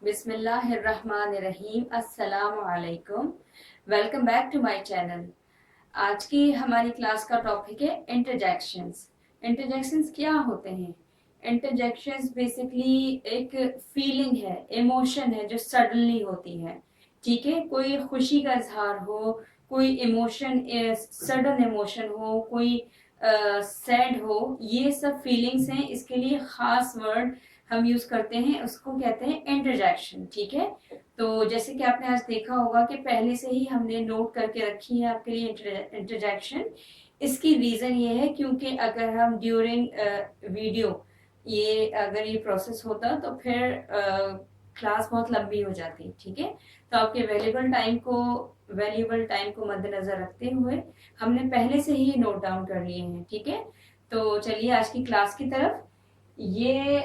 बिस्मिल्लाहिर्रहमानिर्रहीम। अस्सलामु अलैकुम। Welcome back to my channel. आज की हमारी क्लास का टॉपिक है इंटरजेक्शंस। इंटरजेक्शंस क्या होते हैं? इंटरजेक्शंस बेसिकली एक फीलिंग है, इमोशन है जो सडनली होती है। ठीक है, कोई खुशी का इजहार हो, कोई इमोशन, सडन इमोशन हो, कोई सैड हो, ये सब फीलिंग्स हैं। इसके लिए खास वर्ड हम यूज करते हैं, उसको कहते हैं इंटरजेक्शन। ठीक है, तो जैसे कि आपने आज देखा होगा कि पहले से ही हमने नोट करके रखी है आपके लिए इंटरजेक्शन। इसकी रीजन ये है क्योंकि अगर हम ड्यूरिंग वीडियो ये अगर ये प्रोसेस होता तो फिर क्लास बहुत लंबी हो जाती। ठीक है, तो आपके वैल्यूबल टाइम को मद्देनजर रखते हुए हमने पहले से ही नोट डाउन कर लिए हैं। ठीक है, तो चलिए आज की क्लास की तरफ। ये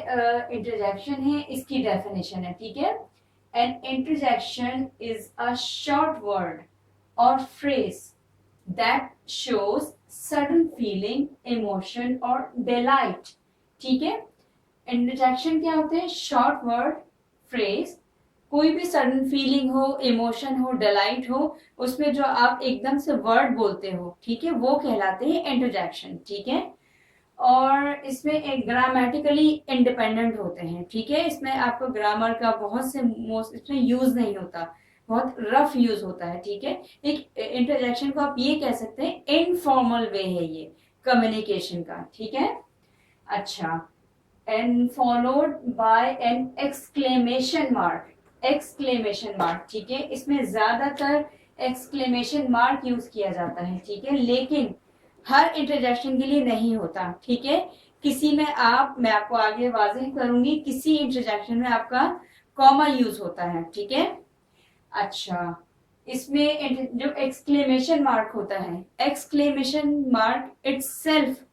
इंटरजेक्शन है, इसकी डेफिनेशन है। ठीक है, an interjection is a short word और phrase that shows sudden feeling, emotion और डिलाइट। ठीक है, इंटरजेक्शन क्या होते हैं? शॉर्ट वर्ड, फ्रेज, कोई भी सडन फीलिंग हो, इमोशन हो, डिलाइट हो, उसमें जो आप एकदम से वर्ड बोलते हो, ठीक है, वो कहलाते हैं इंटरजेक्शन। ठीक है, और इसमें एक ग्रामेटिकली इंडिपेंडेंट होते हैं। ठीक है, इसमें आपको ग्रामर का बहुत से मोस्ट इसमें यूज नहीं होता, बहुत रफ यूज होता है। ठीक है, एक इंटरजेक्शन को आप ये कह सकते हैं इनफॉर्मल वे है ये कम्युनिकेशन का। ठीक है, अच्छा, and followed by an exclamation mark. Exclamation mark, ठीक है, इसमें ज्यादातर एक्सक्लेमेशन मार्क यूज किया जाता है। ठीक है, लेकिन हर इंटरजेक्शन के लिए नहीं होता। ठीक है, किसी में मैं आपको आगे वाज़ेह करूंगी, किसी इंटरजेक्शन में आपका कॉमा यूज होता है। ठीक है, अच्छा, इसमें जो एक्सक्लेमेशन मार्क होता है, एक्सक्लेमेशन मार्क इटसेल्फ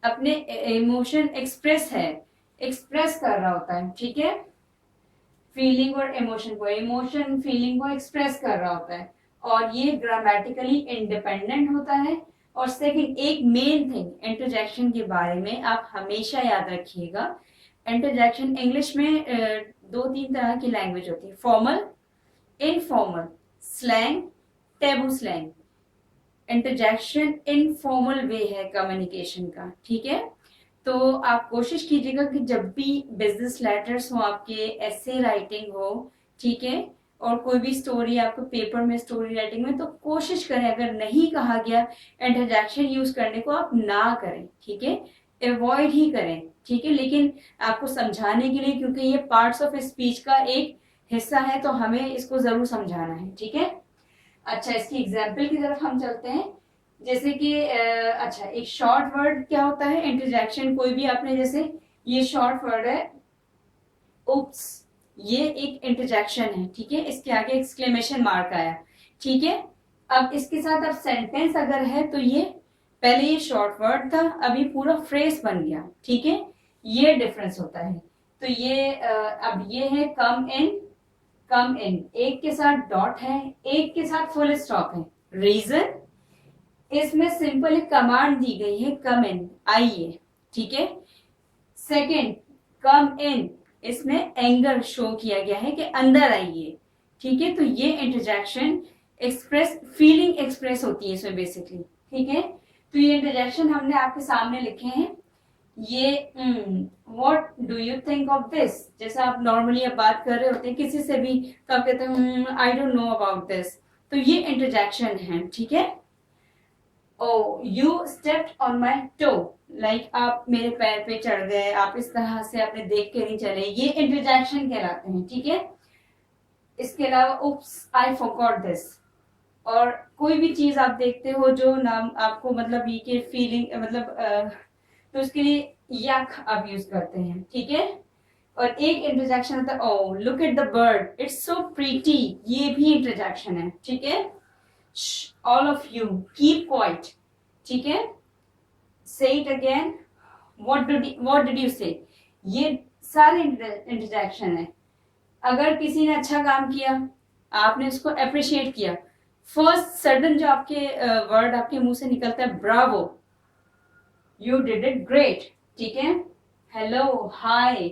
अपने इमोशन एक्सप्रेस कर रहा होता है। ठीक है, फीलिंग और इमोशन फीलिंग को एक्सप्रेस कर रहा होता है, और ये ग्रामेटिकली इंडिपेंडेंट होता है। और सेकंड, एक मेन थिंग इंटरजेक्शन के बारे में आप हमेशा याद रखिएगा, इंटरजेक्शन इंग्लिश में दो तीन तरह की लैंग्वेज होती है, formal, informal, slang, taboo slang. Interjection informal वे है कम्युनिकेशन का। ठीक है, तो आप कोशिश कीजिएगा कि जब भी बिजनेस लेटर्स हो आपके, ऐसे राइटिंग हो, ठीक है, और कोई भी स्टोरी आपको पेपर में, स्टोरी राइटिंग में, तो कोशिश करें अगर नहीं कहा गया इंटरजेक्शन यूज करने को आप ना करें। ठीक है, अवॉइड ही करें। ठीक है, लेकिन आपको समझाने के लिए, क्योंकि ये पार्ट्स ऑफ स्पीच का एक हिस्सा है, तो हमें इसको जरूर समझाना है। ठीक है, अच्छा, इसकी एग्जाम्पल की तरफ हम चलते हैं। जैसे कि अच्छा, एक शॉर्ट वर्ड क्या होता है इंटरजेक्शन, कोई भी आपने, जैसे ये शॉर्ट वर्ड है उप्स, ये एक इंटरजेक्शन है। ठीक है, इसके आगे एक्सक्लेमेशन मार्क आया। ठीक है, अब इसके साथ अब सेंटेंस अगर है तो ये पहले ये शॉर्ट वर्ड था, अभी पूरा फ्रेज बन गया। ठीक है, ये डिफरेंस होता है। तो ये अब ये है कम इन, कम इन एक के साथ डॉट है, एक के साथ फुल स्टॉप है। रीजन, इसमें सिंपल एक कमांड दी गई है, कम इन, आइए। ठीक है, सेकंड, कम इन, इसमें एंगर शो किया गया है कि अंदर आइए। ठीक है, तो ये इंटरजेक्शन फीलिंग एक्सप्रेस होती है इसमें बेसिकली। ठीक है, तो ये इंटरजेक्शन हमने आपके सामने लिखे हैं। ये what do you think of this, जैसे आप नॉर्मली अब बात कर रहे होते हैं किसी से भी, तो आप कहते हैं I don't know about this, तो ये इंटरजेक्शन है। ठीक है, oh you stepped on my toe, like आप मेरे पैर पे चढ़ गए, आप इस तरह से आपने देख के नहीं चले, ये इंटरजेक्शन कहलाते हैं। ठीक है, इसके अलावा उप्स आई फॉरगॉट दिस, और कोई भी चीज आप देखते हो जो नाम आपको मतलब ये के फीलिंग तो उसके लिए यक आप यूज करते हैं। ठीक है, और एक इंटरजेक्शन होता है oh look at the bird it's so pretty, ये भी इंटरजेक्शन है। ठीक है, all of you keep quiet. ठीक है, से it again, what did you से, ये सारे इंटरजेक्शन है। अगर किसी ने अच्छा काम किया, आपने उसको अप्रिशिएट किया, फर्स्ट सडन जो आपके वर्ड आपके मुंह से निकलता है, Bravo, you did it great. ठीक है, हेलो, हाय,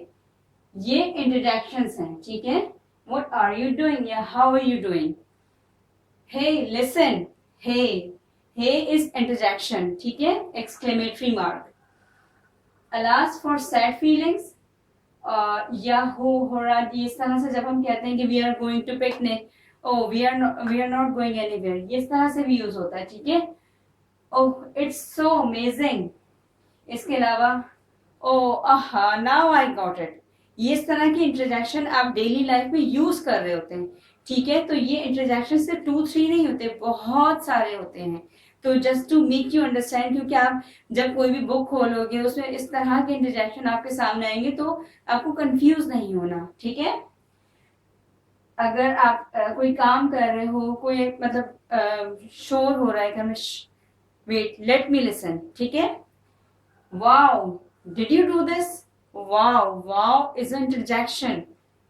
ये इंटरजेक्शंस हैं। ठीक है, what are you doing या how are you doing. hey listen, hey is interjection, ठीक है, exclamatory mark. alas for sad feelings या हो रहा, इस तरह से जब हम कहते हैं कि we are going to picnic, or we are not going anywhere, ये इस तरह से भी यूज होता है, ठीक है. Oh it's so amazing. इसके अलावा ओ आहा नाउ आई गॉट इट, ये इस तरह की इंटरजेक्शन आप डेली लाइफ में यूज कर रहे होते हैं, ठीक है. तो ये इंटरजेक्शन सिर्फ 2-3 नहीं होते, बहुत सारे होते हैं. तो just to make you understand, क्योंकि आप जब कोई भी बुक खोलोगे उसमें इस तरह के इंटरजेक्शन आपके सामने आएंगे तो आपको कंफ्यूज नहीं होना, ठीक है. अगर आप कोई काम कर रहे हो, कोई मतलब शोर हो रहा है घर में, वेट लेट मी लिसन, ठीक है. Wow did you do this, wow is an interjection,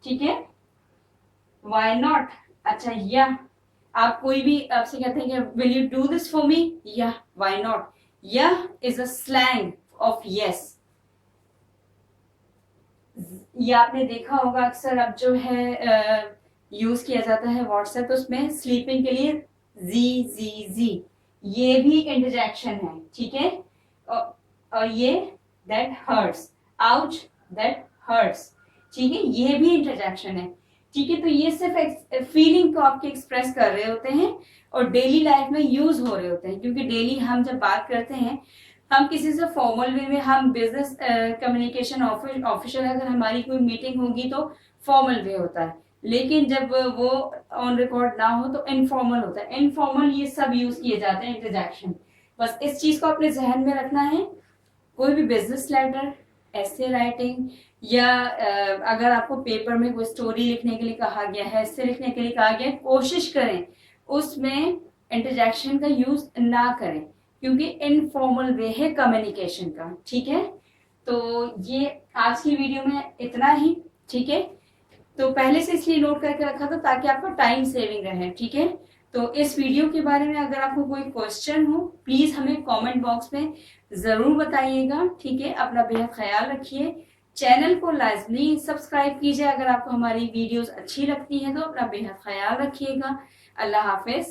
ठीक है. व्हाई नॉट, अच्छा या आप कोई भी आपसे कहते हैं कि will you do this for me, या व्हाई नॉट. यह is a slang of yes. ये आपने देखा होगा अक्सर अब जो है यूज किया जाता है व्हाट्सएप, तो उसमें स्लीपिंग के लिए जी, ये भी इंटरजेक्शन है, ठीक है. और ये that hurts, ouch that hurts, ठीक है, ये भी इंटरजेक्शन है, ठीक है. तो ये सिर्फ फीलिंग को आपके एक्सप्रेस कर रहे होते हैं और डेली लाइफ में यूज हो रहे होते हैं, क्योंकि डेली हम जब बात करते हैं, हम किसी से फॉर्मल वे में, हम बिजनेस कम्युनिकेशन ऑफिशियल अगर हमारी कोई मीटिंग होगी तो फॉर्मल वे होता है, लेकिन जब वो ऑन रिकॉर्ड ना हो तो इनफॉर्मल होता है. इनफॉर्मल ये सब यूज किए जाते हैं इंटरजेक्शन. बस इस चीज को अपने जहन में रखना है. कोई भी बिजनेस लेटर, ऐसे राइटिंग, या अगर आपको पेपर में कोई स्टोरी लिखने के लिए कहा गया है, ऐसे लिखने के लिए कहा गया है, कोशिश करें उसमें इंटरजेक्शन का यूज ना करें, क्योंकि इनफॉर्मल वे है कम्युनिकेशन का, ठीक है. तो ये आज की वीडियो में इतना ही, ठीक है. तो पहले से इसलिए नोट करके रखा था ताकि आपको टाइम सेविंग रहे, ठीक है. तो इस वीडियो के बारे में अगर आपको कोई क्वेश्चन हो, प्लीज हमें कमेंट बॉक्स में जरूर बताइएगा, ठीक है. अपना बेहद ख्याल रखिए. चैनल को लाजमी सब्सक्राइब कीजिए अगर आपको हमारी वीडियोस अच्छी लगती हैं, तो अपना बेहद ख्याल रखिएगा. अल्लाह हाफिज.